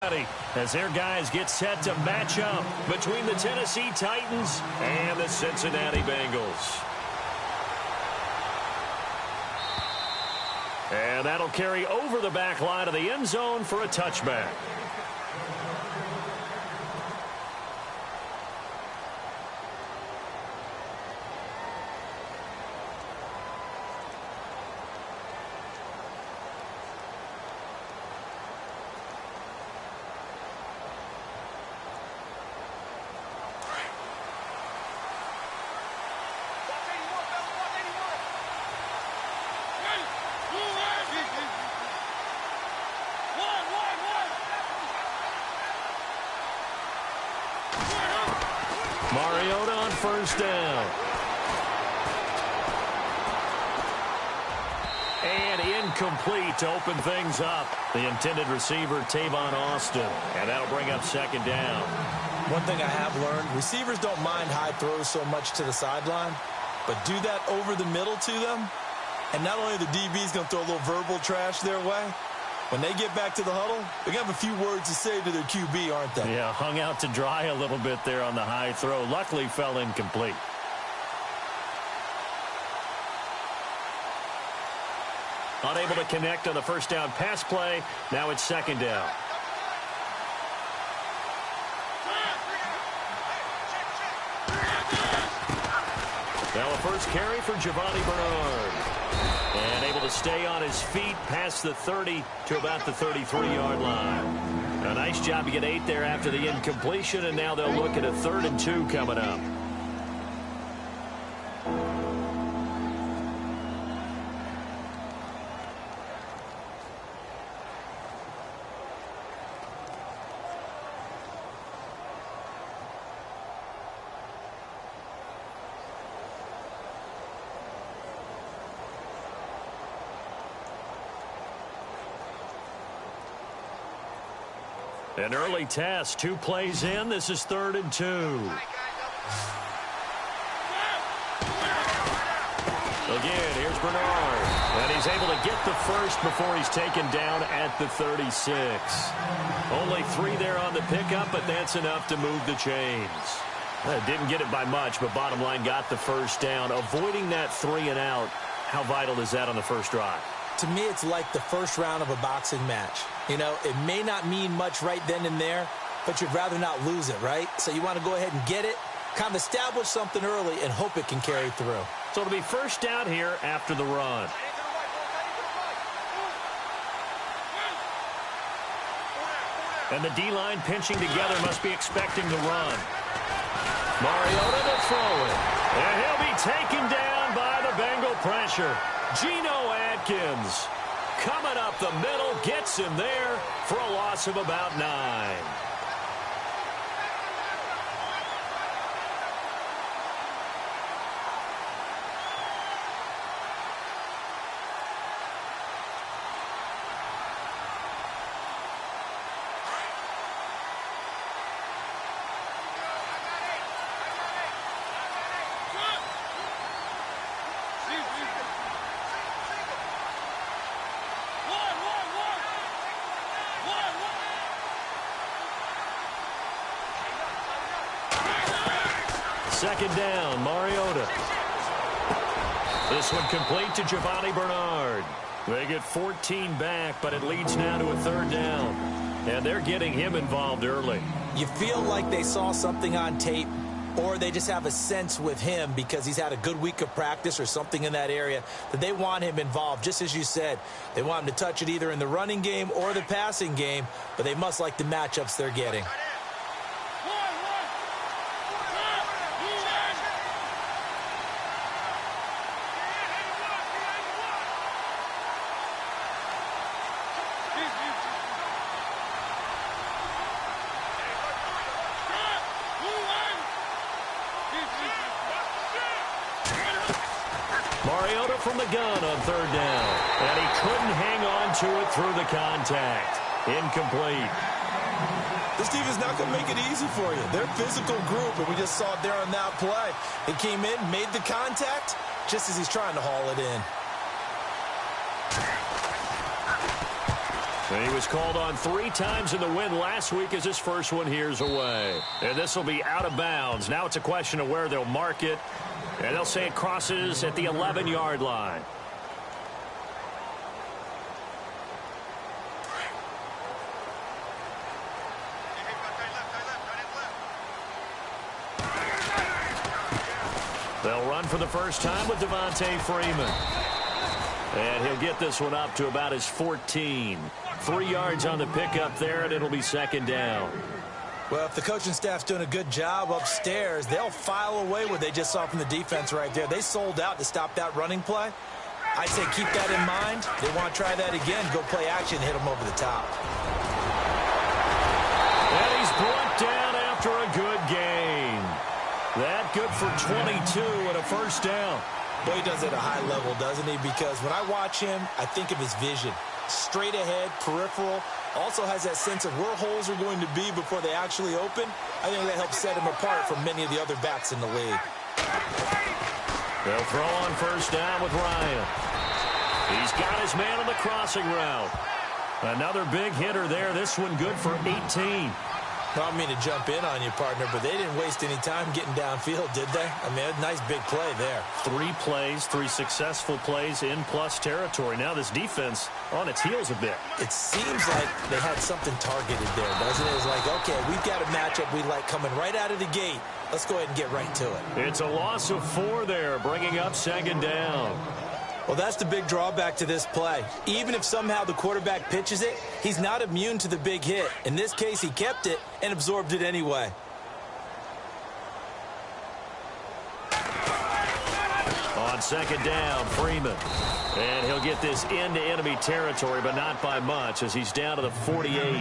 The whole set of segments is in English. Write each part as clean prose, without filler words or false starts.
As their guys get set to match up between the Tennessee Titans and the Cincinnati Bengals. And that'll carry over the back line of the end zone for a touchback. Mariota on first down. And incomplete to open things up. The intended receiver, Tavon Austin. And that'll bring up second down. One thing I have learned, receivers don't mind high throws so much to the sideline, but do that over the middle to them, and not only the DB's going to throw a little verbal trash their way, when they get back to the huddle, they're going to have a few words to say to their QB, aren't they? Yeah, hung out to dry a little bit there on the high throw. Luckily fell incomplete. Unable to connect on the first down pass play. Now it's second down. Now a first carry for Giovanni Bernard. And able to stay on his feet past the 30 to about the 33-yard line. A nice job to get 8 there after the incompletion, and now they'll look at a 3rd and 2 coming up. An early test, 2 plays in. This is 3rd and 2. Again, here's Bernard. And he's able to get the first before he's taken down at the 36. Only 3 there on the pickup, but that's enough to move the chains. Didn't get it by much, but bottom line got the first down. Avoiding that 3 and out, how vital is that on the first drive? To me, it's like the first round of a boxing match. You know, it may not mean much right then and there, but you'd rather not lose it, right? So you want to go ahead and get it, kind of establish something early, and hope it can carry through. So it'll be first down here after the run. And the D-line pinching together must be expecting the run. Mariota to throw it. And he'll be taken down by the Bengal pressure. Geno Atkins coming up the middle, gets him there for a loss of about 9. Second down, Mariota. This one complete to Giovanni Bernard. They get 14 back, but it leads now to a 3rd down. And they're getting him involved early. You feel like they saw something on tape, or they just have a sense with him because he's had a good week of practice or something in that area that they want him involved. Just as you said, they want him to touch it either in the running game or the passing game, but they must like the matchups they're getting. Mariota from the gun on 3rd down. And he couldn't hang on to it through the contact. Incomplete. This team is not going to make it easy for you. They're a physical group, and we just saw it there on that play. He came in, made the contact, just as he's trying to haul it in. And he was called on 3 times in the win last week as his first one here's away. And this will be out of bounds. Now it's a question of where they'll mark it. And they'll say it crosses at the 11-yard line. They'll run for the first time with Devontae Freeman. And he'll get this one up to about his 14. 3 yards on the pickup there, and it'll be second down. Well, if the coaching staff's doing a good job upstairs, they'll file away what they just saw from the defense right there. They sold out to stop that running play. I'd say keep that in mind. They want to try that again, go play action, hit them over the top. And he's brought down after a good gain. That good for 22 and a first down. Boy, he does it at a high level, doesn't he? Because when I watch him, I think of his vision. Straight ahead, peripheral. Also has that sense of where holes are going to be before they actually open. I think that helps set him apart from many of the other backs in the league. They'll throw on first down with Ryan. He's got his man on the crossing route. Another big hitter there. This one good for 18. I don't mean to jump in on you, partner, but they didn't waste any time getting downfield, did they? I mean, a nice big play there. 3 plays, 3 successful plays in plus territory. Now this defense on its heels a bit. It seems like they had something targeted there, doesn't it? It's like, okay, we've got a matchup we like coming right out of the gate. Let's go ahead and get right to it. It's a loss of 4 there, bringing up second down. Well, that's the big drawback to this play. Even if somehow the quarterback pitches it, he's not immune to the big hit. In this case, he kept it and absorbed it anyway. On second down, Freeman. And he'll get this into enemy territory, but not by much as he's down to the 48.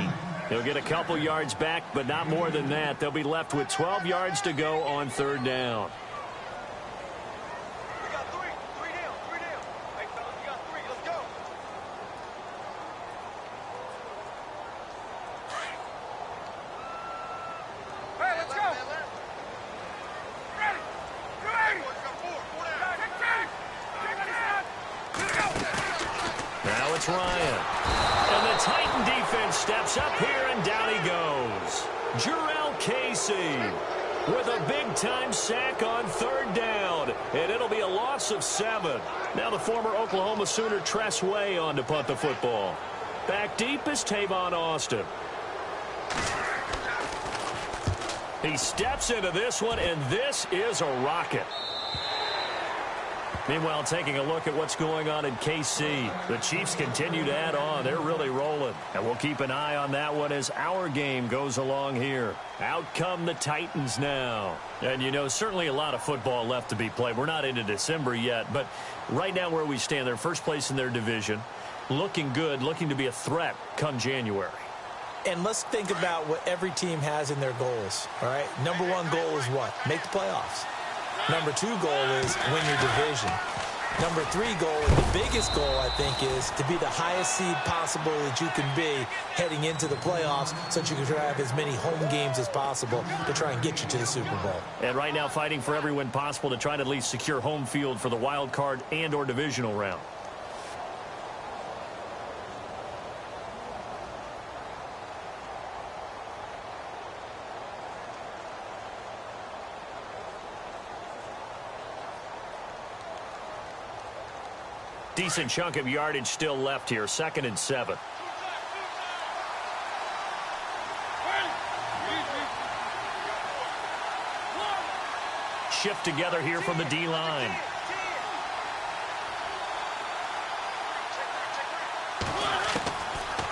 He'll get a couple yards back, but not more than that. They'll be left with 12 yards to go on third down. Ryan. And the Titan defense steps up here, and down he goes. Jarrell Casey with a big-time sack on third down. And it'll be a loss of 7. Now the former Oklahoma Sooner Tress Way on to punt the football. Back deep is Tavon Austin. He steps into this one, and this is a rocket. Meanwhile, taking a look at what's going on in KC. The Chiefs continue to add on. They're really rolling. And we'll keep an eye on that one as our game goes along here. Out come the Titans now. And, you know, certainly a lot of football left to be played. We're not into December yet. But right now where we stand, they're first place in their division. Looking good, looking to be a threat come January. And let's think about what every team has in their goals. All right, number 1 goal is what? Make the playoffs. Number 2 goal is win your division. Number 3 goal, and the biggest goal, I think, is to be the highest seed possible that you can be heading into the playoffs so that you can try to have as many home games as possible to try and get you to the Super Bowl. And right now fighting for every win possible to try to at least secure home field for the wild card and or divisional round. Decent chunk of yardage still left here. 2nd and 7. Shift together here from the D-line.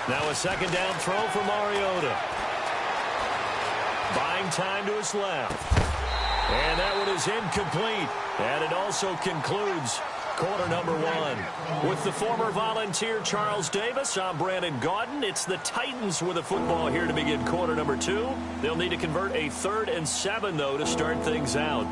Now a second down throw for Mariota. Buying time to his left. And that one is incomplete. And it also concludes quarter number 1. With the former Volunteer Charles Davis, I'm Brandon Gaudin. It's the Titans with the football here to begin quarter number 2. They'll need to convert a 3rd and 7, though, to start things out.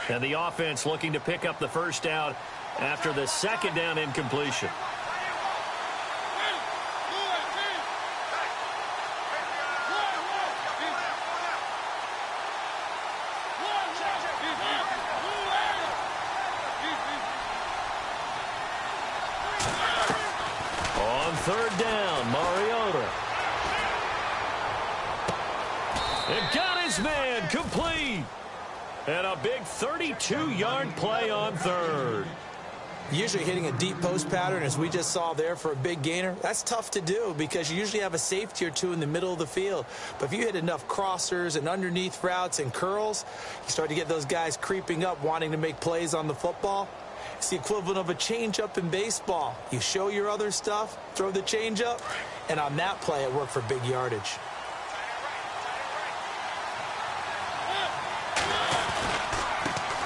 And the offense looking to pick up the first down after the second down incompletion. On third down, Mariota. And got his man complete. And a big 32-yard play on third. Usually hitting a deep post pattern, as we just saw there, for a big gainer, that's tough to do because you usually have a safety or two in the middle of the field. But if you hit enough crossers and underneath routes and curls, you start to get those guys creeping up, wanting to make plays on the football. It's the equivalent of a changeup in baseball. You show your other stuff, throw the changeup, and on that play, it worked for big yardage.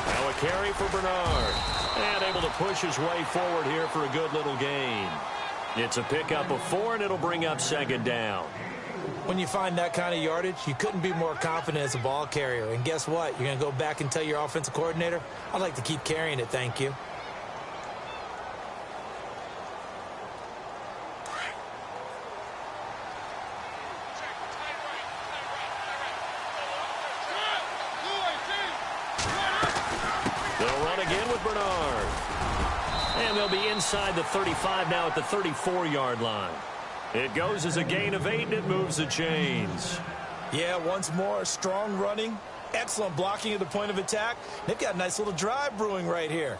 Now a carry for Bernard. And able to push his way forward here for a good little gain. It's a pickup of 4, and it'll bring up second down. When you find that kind of yardage, you couldn't be more confident as a ball carrier. And guess what? You're going to go back and tell your offensive coordinator, I'd like to keep carrying it, thank you. They'll run again with Bernard. And they'll be inside the 35 now at the 34-yard line. It goes as a gain of 8, and it moves the chains. Yeah, once more, strong running, excellent blocking at the point of attack. They've got a nice little drive brewing right here.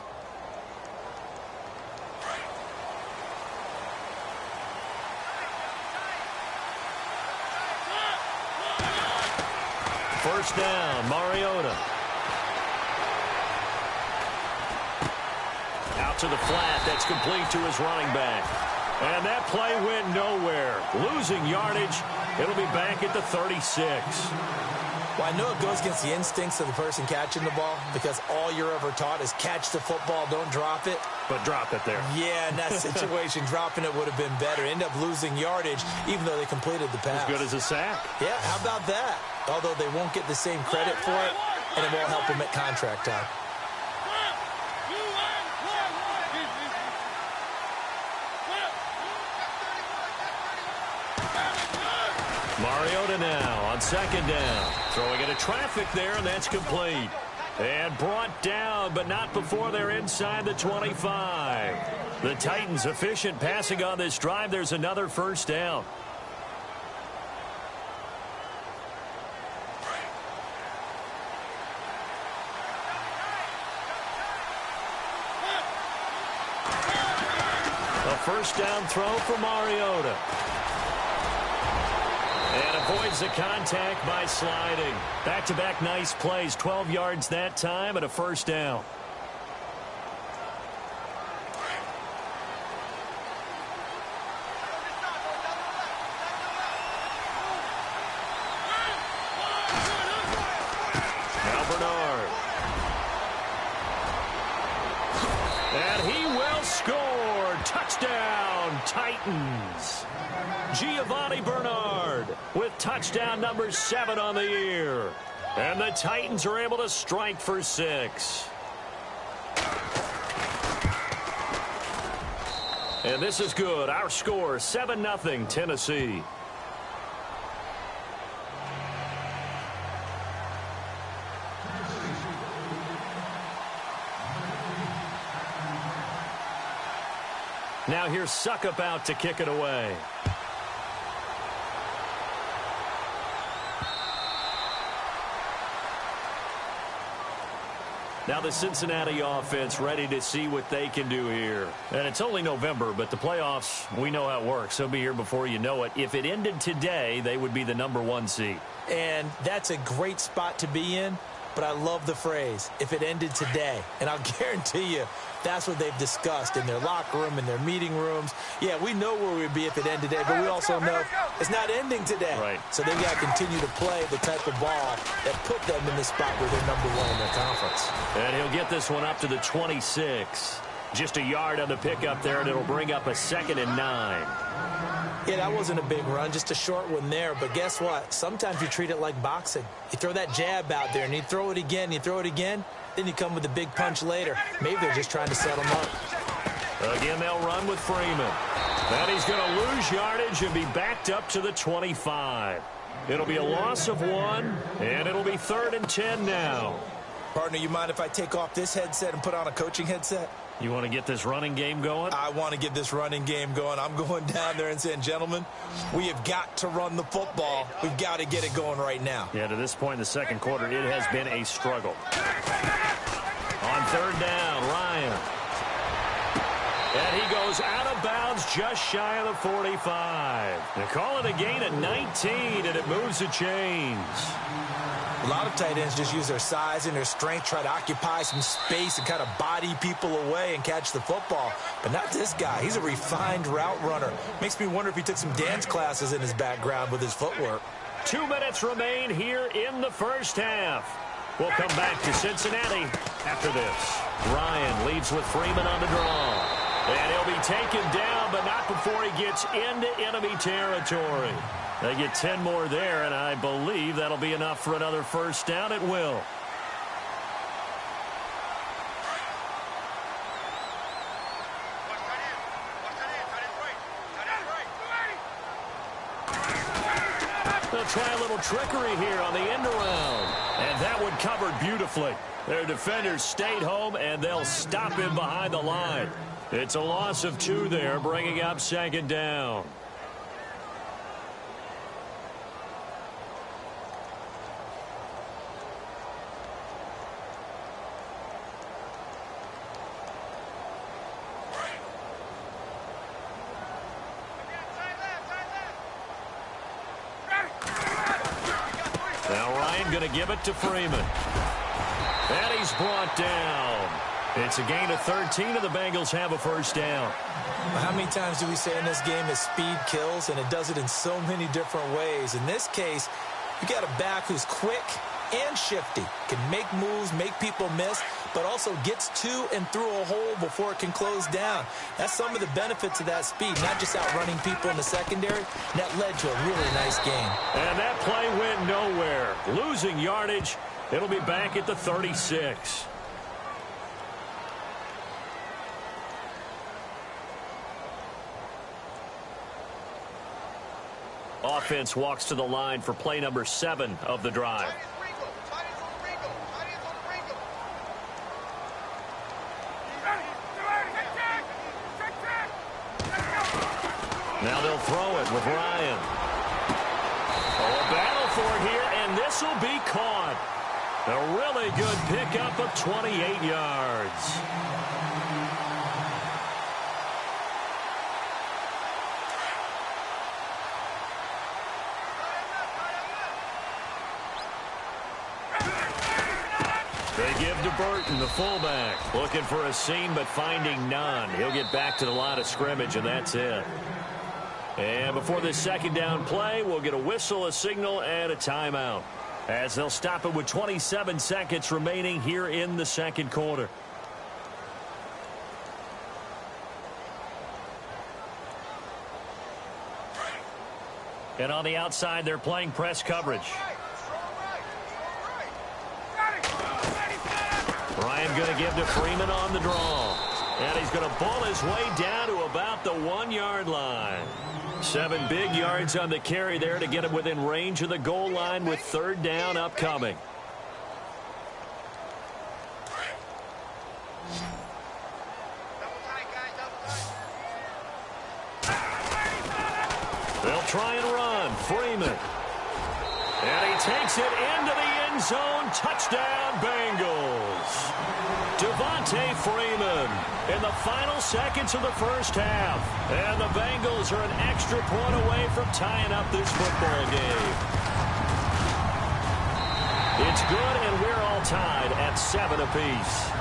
First down, Mariota. Out to the flat. That's complete to his running back. And that play went nowhere. Losing yardage. It'll be back at the 36. Well, I know it goes against the instincts of the person catching the ball because all you're ever taught is catch the football, don't drop it. But drop it there. Yeah, in that situation, dropping it would have been better. End up losing yardage even though they completed the pass. As good as a sack. Yeah, how about that? Although they won't get the same credit for it, and it won't help them at contract time. Mariota now on second down. Throwing into traffic there, and that's complete. And brought down, but not before they're inside the 25. The Titans efficient passing on this drive. There's another first down. A first down throw for Mariota. And avoids the contact by sliding. Back-to-back nice plays. 12 yards that time and a first down. Now Bernard. And he will score. Touchdown, Titans. Giovanni Bernard with touchdown number 7 on the year. And the Titans are able to strike for 6. And this is good. Our score, 7-0 Tennessee. Now here's Suckup out to kick it away. Now the Cincinnati offense ready to see what they can do here. And it's only November, but the playoffs, we know how it works. They'll be here before you know it. If it ended today, they would be the number 1 seed. And that's a great spot to be in, but I love the phrase, if it ended today. And I'll guarantee you, that's what they've discussed in their locker room, in their meeting rooms. Yeah, we know where we'd be if it ended today, but we also know it's not ending today. Right. So they've got to continue to play the type of ball that put them in the spot where they're number 1 in their conference. And he'll get this one up to the 26. Just a yard on the pickup there, and it'll bring up a 2nd and 9. Yeah, that wasn't a big run, just a short one there. But guess what? Sometimes you treat it like boxing. You throw that jab out there, and you throw it again, then you come with a big punch later. Maybe they're just trying to set him up. Again, they'll run with Freeman. And he's going to lose yardage and be backed up to the 25. It'll be a loss of 1, and it'll be 3rd and 10 now. Partner, you mind if I take off this headset and put on a coaching headset? You want to get this running game going? I want to get this running game going. I'm going down there and saying, gentlemen, we have got to run the football. We've got to get it going right now. Yeah, to this point in the second quarter, it has been a struggle. On 3rd down, Ryan. And he goes out of bounds just shy of the 45. They call it a gain of 19, and it moves the chains. A lot of tight ends just use their size and their strength, try to occupy some space and kind of body people away and catch the football. But not this guy. He's a refined route runner. Makes me wonder if he took some dance classes in his background with his footwork. 2 minutes remain here in the first half. We'll come back to Cincinnati after this. Ryan leads with Freeman on the draw. And he'll be taken down, but not before he gets into enemy territory. They get 10 more there, and I believe that'll be enough for another first down. It will. They'll try a little trickery here on the end around. And that one covered beautifully. Their defenders stayed home, and they'll stop him behind the line. It's a loss of 2 there, bringing up 2nd down. Now Ryan going to give it to Freeman. And he's brought down. It's a gain of 13, and the Bengals have a first down. How many times do we say in this game that speed kills, and it does it in so many different ways? In this case, you got a back who's quick and shifty, can make moves, make people miss, but also gets to and through a hole before it can close down. That's some of the benefits of that speed, not just outrunning people in the secondary. That led to a really nice game. And that play went nowhere. Losing yardage. It'll be back at the 36. Offense walks to the line for play number 7 of the drive. Now they'll throw it with Ryan. Oh, a battle for it here, and this will be caught. A really good pickup of 28 yards. They give to Burton, the fullback. Looking for a seam, but finding none. He'll get back to the line of scrimmage, and that's it. And before this 2nd down play, we'll get a whistle, a signal, and a timeout, as they'll stop it with 27 seconds remaining here in the second quarter. And on the outside, they're playing press coverage. Ryan going to give to Freeman on the draw. And he's going to ball his way down to about the 1-yard line. 7 big yards on the carry there to get him within range of the goal line with 3rd down upcoming. They'll try and run. Freeman. And he takes it into the end zone. Touchdown, Bengals. Devontae Freeman in the final seconds of the first half. And the Bengals are an extra point away from tying up this football game. It's good, and we're all tied at 7 apiece.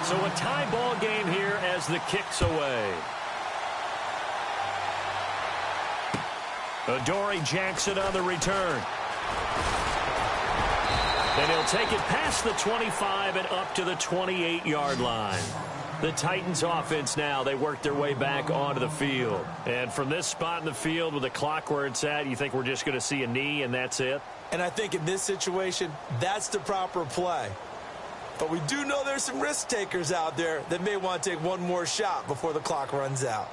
So a tie ball game here as the kick's away. Adoree Jackson on the return. And he'll take it past the 25 and up to the 28-yard line. The Titans offense now, they work their way back onto the field. And from this spot in the field with the clock where it's at, you think we're just going to see a knee and that's it? And I think in this situation, that's the proper play. But we do know there's some risk takers out there that may want to take one more shot before the clock runs out.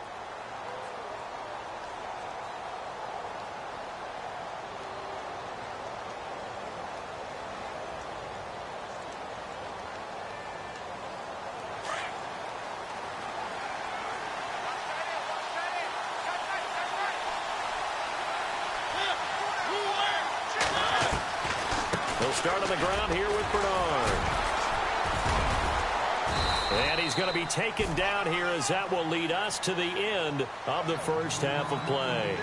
They'll start on the ground here with Bernard. And he's going to be taken down here as that will lead us to the end of the first half of play.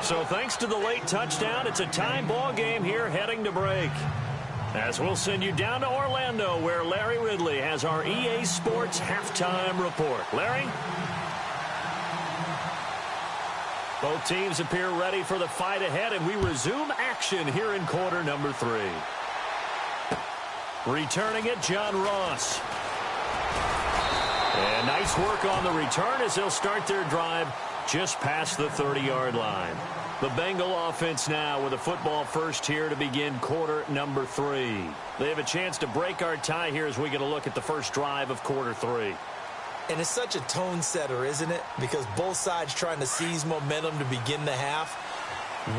So thanks to the late touchdown, it's a tie ball game here heading to break. As we'll send you down to Orlando where Larry Ridley has our EA Sports halftime report. Larry? Both teams appear ready for the fight ahead, and we resume action here in quarter number 3. Returning it, John Ross. And nice work on the return as they'll start their drive just past the 30-yard line. The Bengal offense now with a football first here to begin quarter number 3. They have a chance to break our tie here as we get a look at the first drive of quarter 3. And it's such a tone setter, isn't it? Because both sides trying to seize momentum to begin the half.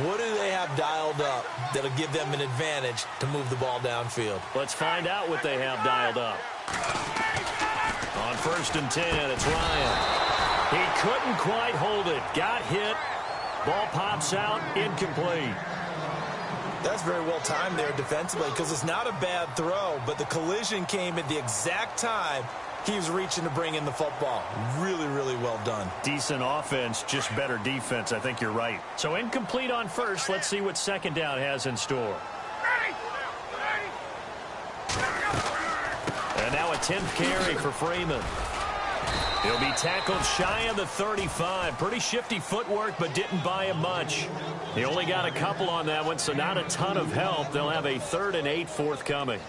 What do they have dialed up that'll give them an advantage to move the ball downfield? Let's find out what they have dialed up. On 1st and 10, it's Ryan. He couldn't quite hold it. Got hit. Ball pops out. Incomplete. That's very well timed there defensively because it's not a bad throw, but the collision came at the exact time he was reaching to bring in the football. Really, really well done. Decent offense, just better defense. I think you're right. So incomplete on first. Let's see what second down has in store. And now a 10th carry for Freeman. He'll be tackled shy of the 35. Pretty shifty footwork, but didn't buy him much. He only got a couple on that one, so not a ton of help. They'll have a 3rd and 8 forthcoming.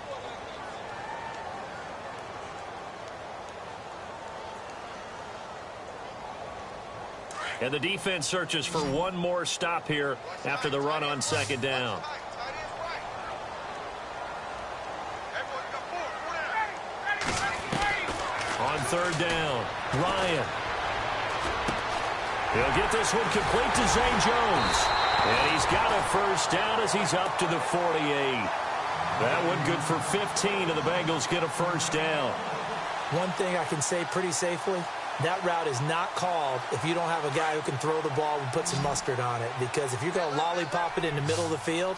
And the defense searches for one more stop here after the run on second down. On 3rd down, Ryan. He'll get this one complete to Zay Jones. And he's got a first down as he's up to the 48. That one good for 15, and the Bengals get a first down. One thing I can say pretty safely, that route is not called if you don't have a guy who can throw the ball and put some mustard on it. Because if you're going to lollipop it in the middle of the field,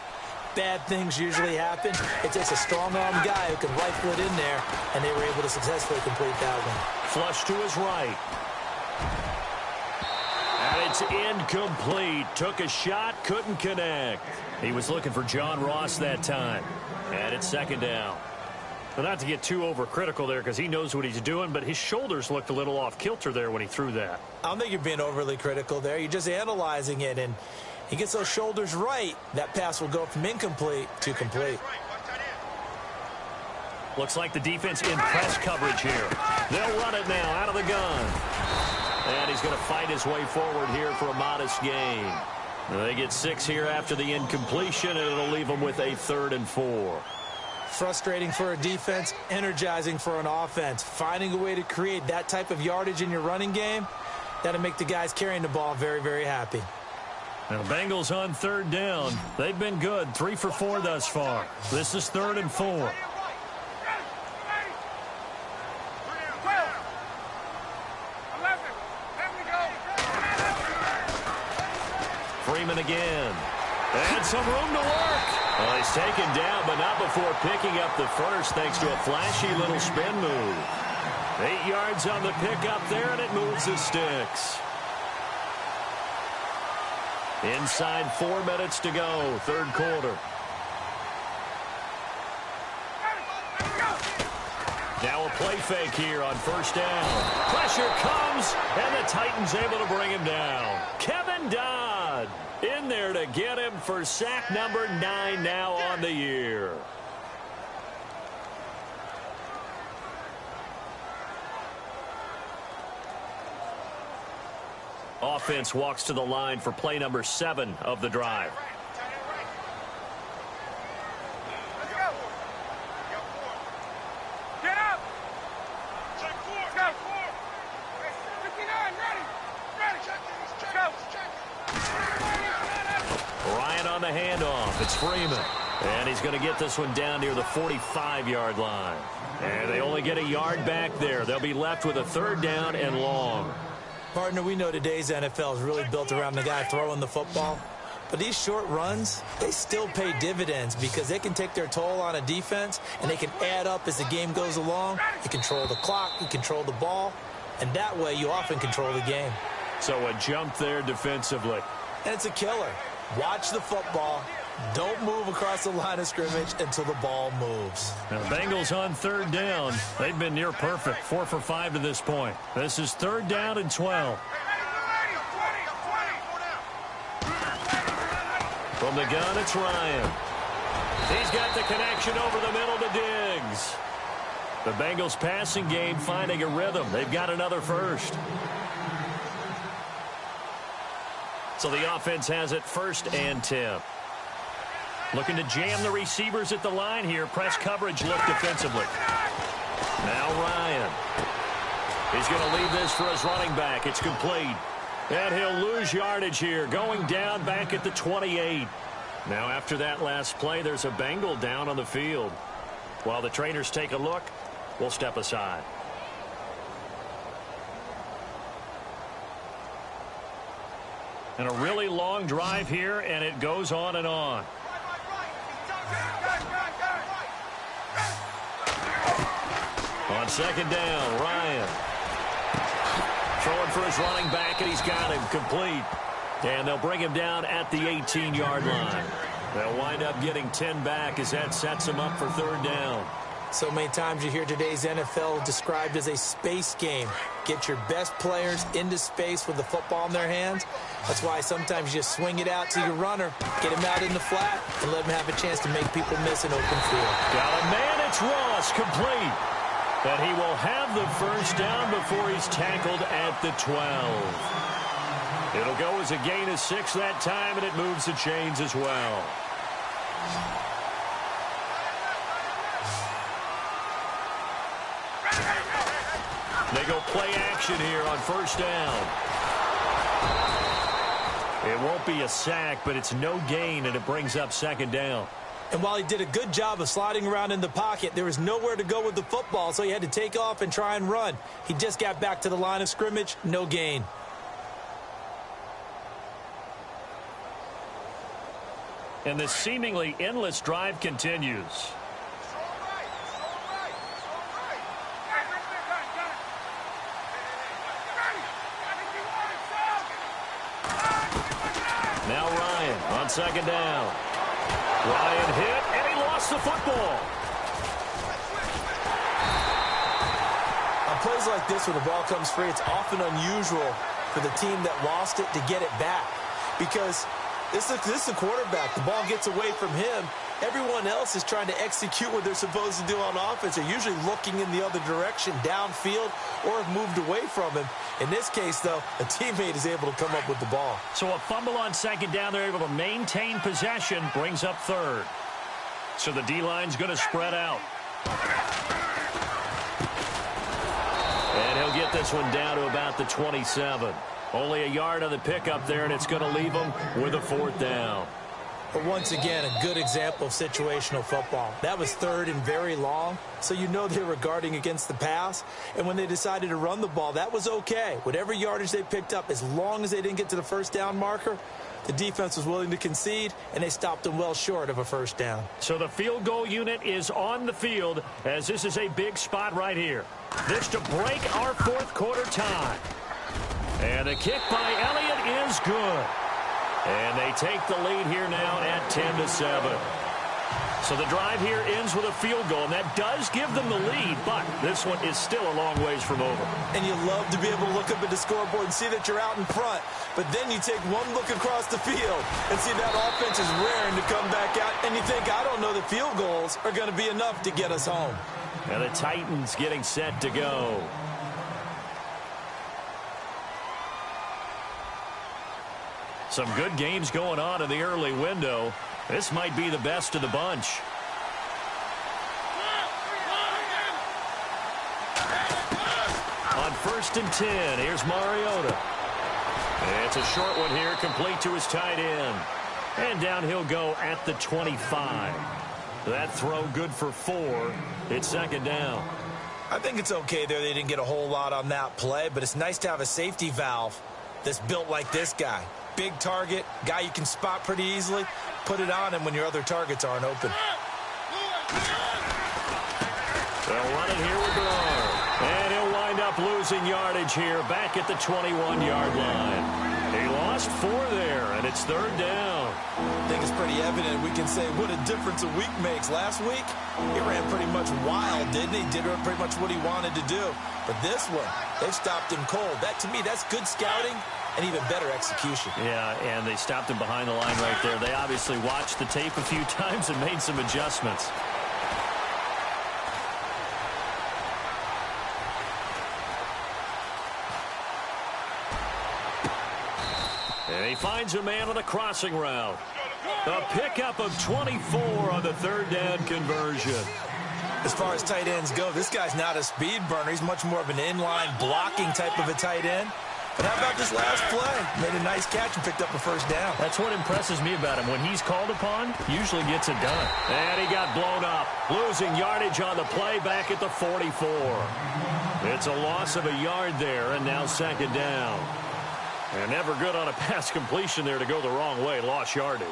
bad things usually happen. It takes a strong-armed guy who can rifle it in there, and they were able to successfully complete that one. Flush to his right. And it's incomplete. Took a shot, couldn't connect. He was looking for John Ross that time. And it's second down. But not to get too overcritical there because he knows what he's doing, but his shoulders looked a little off kilter there when he threw that. I don't think you're being overly critical there. You're just analyzing it, and he gets those shoulders right. That pass will go from incomplete to complete. Looks like the defense in press coverage here. They'll run it now out of the gun. And he's going to fight his way forward here for a modest gain. They get 6 here after the incompletion, and it'll leave them with a 3rd and 4. Frustrating for a defense, energizing for an offense. Finding a way to create that type of yardage in your running game, that'll make the guys carrying the ball very, very happy. Now, the Bengals on 3rd down. They've been good, 3 for 4 thus far. This is 3rd and 4. Freeman again. And some room to work. Well, he's taken down, but not before picking up the first thanks to a flashy little spin move. 8 yards on the pickup there, and it moves the sticks. Inside 4 minutes to go, 3rd quarter. Now a play fake here on 1st down. Pressure comes, and the Titans able to bring him down. Kevin Dodd. Todd in there to get him for sack number 9 now on the year. Offense walks to the line for play number 7 of the drive. Ryan on the handoff. It's Freeman. And he's going to get this one down near the 45-yard line. And they only get a yard back there. They'll be left with a 3rd down and long. Partner, we know today's NFL is really built around the guy throwing the football. But these short runs, they still pay dividends because they can take their toll on a defense and they can add up as the game goes along. You control the clock, you control the ball, and that way you often control the game. So a jump there defensively. And it's a killer. Watch the football. Don't move across the line of scrimmage until the ball moves. Now, the Bengals on 3rd down. They've been near perfect, 4 for 5 to this point. This is 3rd down and 12. From the gun, it's Ryan. He's got the connection over the middle to Diggs. The Bengals passing game finding a rhythm. They've got another first. So the offense has it 1st and 10. Looking to jam the receivers at the line here. Press coverage look defensively. Now Ryan. He's going to leave this for his running back. It's complete. And he'll lose yardage here. Going down back at the 28. Now after that last play, there's a Bengal down on the field. While the trainers take a look, we'll step aside. And a really long drive here, and it goes on and on. On 2nd down, Ryan. Throwing for his running back, and he's got him complete. And they'll bring him down at the 18-yard line. They'll wind up getting 10 back as that sets him up for 3rd down. So many times you hear today's NFL described as a space game. Get your best players into space with the football in their hands. That's why sometimes you just swing it out to your runner, get him out in the flat, and let him have a chance to make people miss an open field. Got a man, it's Ross, complete. And he will have the 1st down before he's tackled at the 12. It'll go as a gain of 6 that time, and it moves the chains as well. They go play action here on 1st down. It won't be a sack, but it's no gain, and it brings up 2nd down. And while he did a good job of sliding around in the pocket, there was nowhere to go with the football, so he had to take off and try and run. He just got back to the line of scrimmage, no gain. And this seemingly endless drive continues. Now Ryan on 2nd down. Ryan hit, and he lost the football. On plays like this where the ball comes free, it's often unusual for the team that lost it to get it back. Because this is a quarterback. The ball gets away from him. Everyone else is trying to execute what they're supposed to do on offense. They're usually looking in the other direction, downfield, or have moved away from him. In this case, though, a teammate is able to come up with the ball. So a fumble on 2nd down. They're able to maintain possession, brings up 3rd. So the D-line's going to spread out. And he'll get this one down to about the 27. Only a yard on the pickup there, and it's going to leave them with a 4th down. But once again, a good example of situational football. That was 3rd and very long, so you know they were guarding against the pass. And when they decided to run the ball, that was okay. Whatever yardage they picked up, as long as they didn't get to the 1st down marker, the defense was willing to concede, and they stopped them well short of a 1st down. So the field goal unit is on the field, as this is a big spot right here. This to break our 4th quarter tie. And the kick by Elliott is good. And they take the lead here now at 10-7. So the drive here ends with a field goal, and that does give them the lead, but this one is still a long ways from over. And you love to be able to look up at the scoreboard and see that you're out in front, but then you take one look across the field and see that offense is raring to come back out, and you think, I don't know that field goals are going to be enough to get us home. And the Titans getting set to go. Some good games going on in the early window. This might be the best of the bunch. On 1st and 10, here's Mariota. It's a short one here, complete to his tight end. And down he'll go at the 25. That throw good for 4. It's 2nd down. I think it's okay there. They didn't get a whole lot on that play, but it's nice to have a safety valve that's built like this guy. Big target, guy you can spot pretty easily. Put it on him when your other targets aren't open. They'll run it here with Bernard. And he'll wind up losing yardage here back at the 21-yard line. He lost 4 there, and it's 3rd down. I think it's pretty evident. We can say what a difference a week makes. Last week, he ran pretty much wild, didn't he? Did pretty much what he wanted to do. But this one, they've stopped him cold. That, to me, that's good scouting and even better execution. Yeah, and they stopped him behind the line right there. They obviously watched the tape a few times and made some adjustments. And he finds a man on a crossing route. A pickup of 24 on the 3rd down conversion. As far as tight ends go, this guy's not a speed burner. He's much more of an inline blocking type of a tight end. But how about this last play? Made a nice catch and picked up a 1st down. That's what impresses me about him. When he's called upon, usually gets it done. And he got blown up, losing yardage on the play back at the 44. It's a loss of a yard there, and now 2nd down. And never good on a pass completion there to go the wrong way. Lost yardage.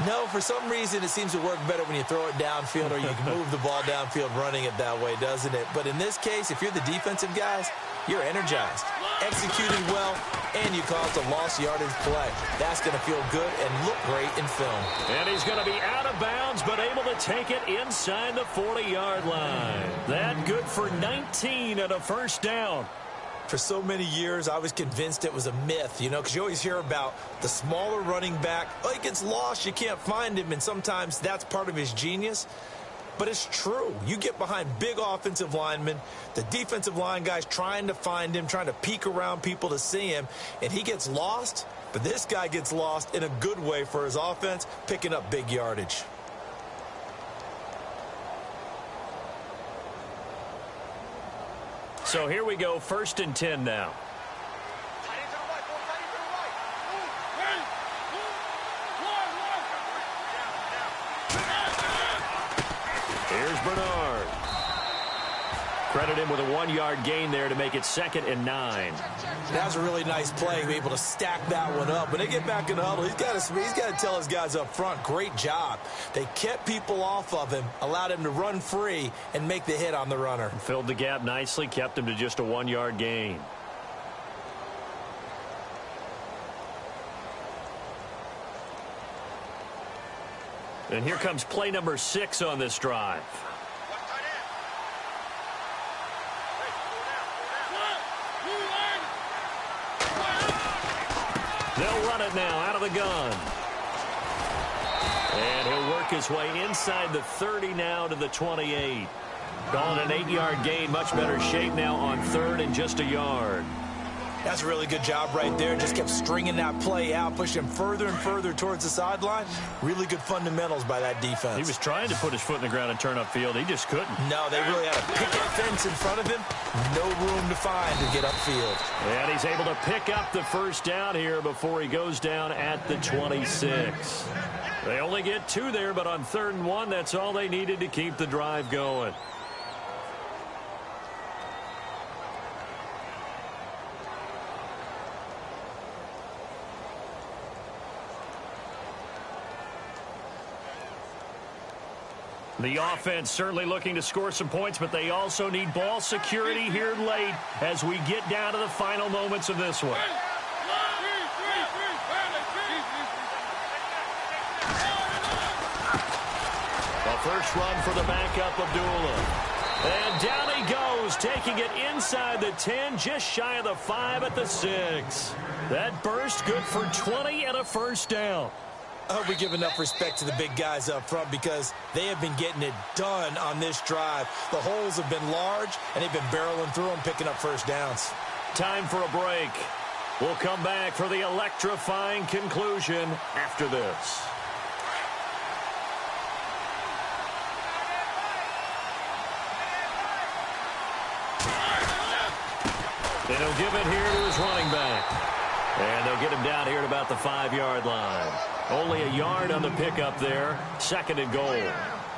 No, for some reason it seems to work better when you throw it downfield or you can move the ball downfield running it that way, doesn't it? But in this case, if you're the defensive guys, you're energized, executed well, and you caused a lost yardage play. That's going to feel good and look great in film. And he's going to be out of bounds, but able to take it inside the 40-yard line. That good for 19 and a 1st down. For so many years, I was convinced it was a myth, you know, because you always hear about the smaller running back. Oh, he gets lost, you can't find him, and sometimes that's part of his genius. But it's true. You get behind big offensive linemen, the defensive line guys trying to find him, trying to peek around people to see him, and he gets lost. But this guy gets lost in a good way for his offense, picking up big yardage. So here we go, 1st and 10 now. Here's Bernard. Credit him with a 1-yard gain there to make it 2nd and 9. That was a really nice play, be able to stack that one up. When they get back in the huddle, he's got to tell his guys up front, great job. They kept people off of him, allowed him to run free and make the hit on the runner. Filled the gap nicely, kept him to just a 1-yard gain. And here comes play number 6 on this drive. They'll run it now out of the gun. And he'll work his way inside the 30 now to the 28. Calling an 8-yard gain, much better shape now on 3rd and just a yard. That's a really good job right there. Just kept stringing that play out, pushing him further and further towards the sideline. Really good fundamentals by that defense. He was trying to put his foot in the ground and turn upfield. He just couldn't. No, they really had a picket fence in front of him. No room to find to get upfield. And he's able to pick up the 1st down here before he goes down at the 26. They only get 2 there, but on 3rd and 1, that's all they needed to keep the drive going. The offense certainly looking to score some points, but they also need ball security here late as we get down to the final moments of this one. first run for the backup, Abdullah. And down he goes, taking it inside the 10, just shy of the 5 at the 6. That burst good for 20 and a first down. I hope we give enough respect to the big guys up front because they have been getting it done on this drive. The holes have been large, and they've been barreling through them, picking up first downs. Time for a break. We'll come back for the electrifying conclusion after this. And he'll give it here to his running back. And they'll get him down here at about the 5-yard line. Only a yard on the pickup there. 2nd and goal.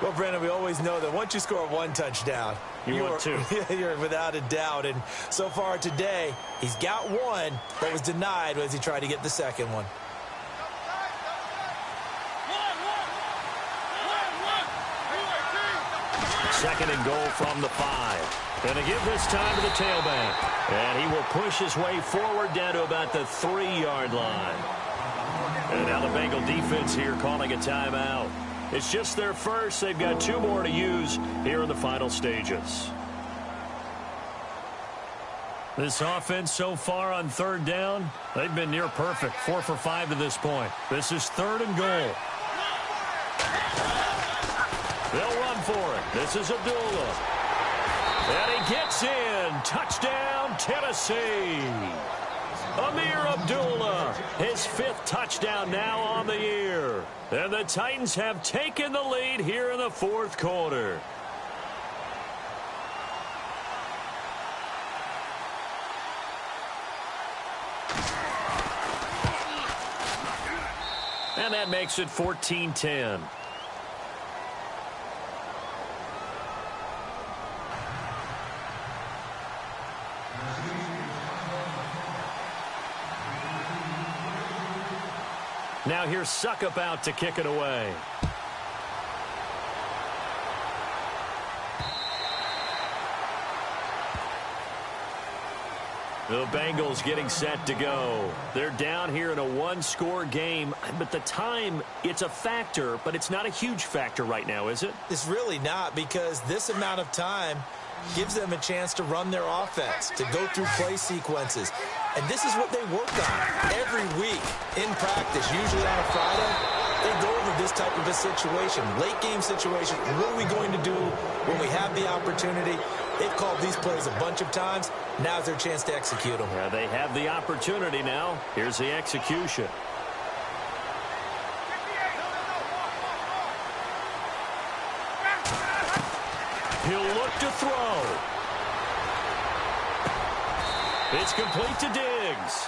Well, Brandon, we always know that once you score one touchdown, you're 2. You're without a doubt. And so far today, he's got one, but was denied as he tried to get the second one. Second and goal from the 5. And they give this time to the tailback. And he will push his way forward down to about the 3-yard line. And now the Bengal defense here calling a timeout. It's just their first. They've got 2 more to use here in the final stages. This offense so far on 3rd down, they've been near perfect. 4 for 5 to this point. This is 3rd and goal. They'll run for it. This is Abdullah. And he gets in. Touchdown, Tennessee. Amir Abdullah, his 5th touchdown now on the year. And the Titans have taken the lead here in the 4th quarter. And that makes it 14-10. Now here's Suckup out to kick it away. The Bengals getting set to go. They're down here in a 1-score game, but the time, it's a factor, but it's not a huge factor right now, is it? It's really not, because this amount of time gives them a chance to run their offense, to go through play sequences. And this is what they work on every week in practice, usually on a Friday. They go over this type of a situation, late game situation. What are we going to do when we have the opportunity? They've called these plays a bunch of times. Now's their chance to execute them. Yeah, they have the opportunity now. Here's the execution. He'll look to throw. It's complete to Diggs.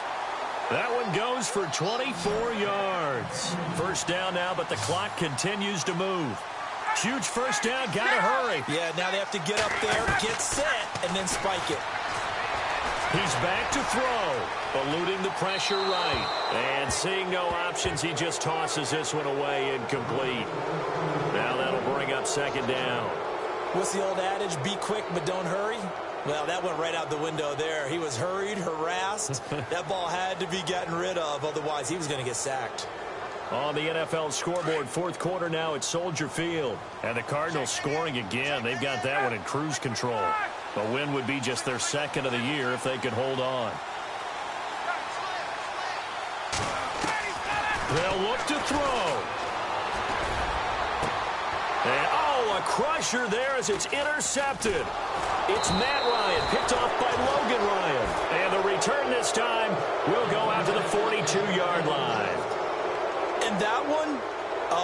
That one goes for 24 yards. First down now, but the clock continues to move. Huge first down, gotta hurry. Yeah, now they have to get up there, get set, and then spike it. He's back to throw, eluding the pressure right. And seeing no options, he just tosses this one away, incomplete. Now that'll bring up 2nd down. What's the old adage? Be quick, but don't hurry. Well, that went right out the window there. He was hurried, harassed. That ball had to be gotten rid of, otherwise he was going to get sacked. On the NFL scoreboard, 4th quarter now at Soldier Field. And the Cardinals scoring again. They've got that one in cruise control. A win would be just their 2nd of the year if they could hold on. They'll look to throw. And, a crusher there as it's intercepted. It's Matt Ryan, picked off by Logan Ryan. And the return this time will go out to the 42-yard line. And that one,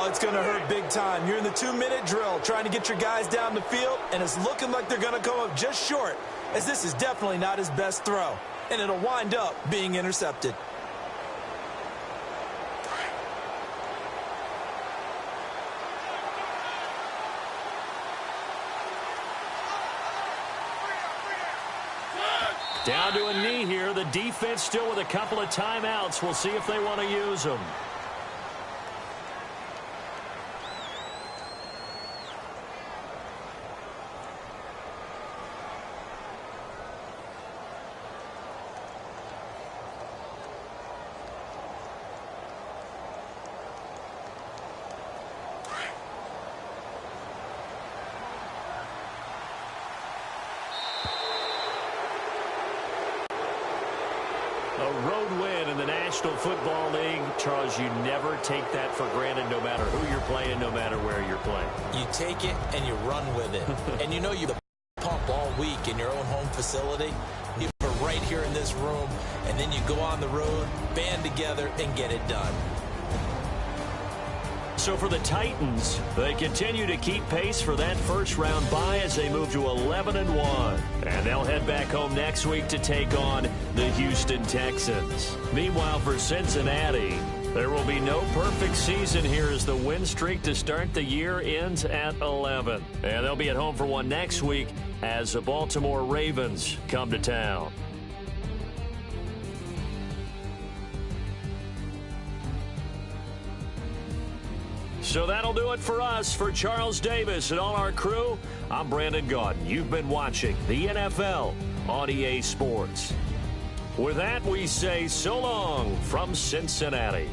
it's going to hurt big time. You're in the 2-minute drill trying to get your guys down the field, and it's looking like they're going to come up just short, as this is definitely not his best throw. And it'll wind up being intercepted. Down to a knee here. The defense still with a couple of timeouts. We'll see if they want to use them. A road win in the National Football League. Charles, you never take that for granted no matter who you're playing, no matter where you're playing. You take it and you run with it. And you know you pump all week in your own home facility. You are right here in this room, and then you go on the road, band together, and get it done. So for the Titans, they continue to keep pace for that first-round bye as they move to 11-1. And they'll head back home next week to take on the Houston Texans. Meanwhile, for Cincinnati, there will be no perfect season here as the win streak to start the year ends at 11. And they'll be at home for one next week as the Baltimore Ravens come to town. So that'll do it for us. For Charles Davis and all our crew, I'm Brandon Gaudin. You've been watching the NFL on EA Sports. With that, we say so long from Cincinnati.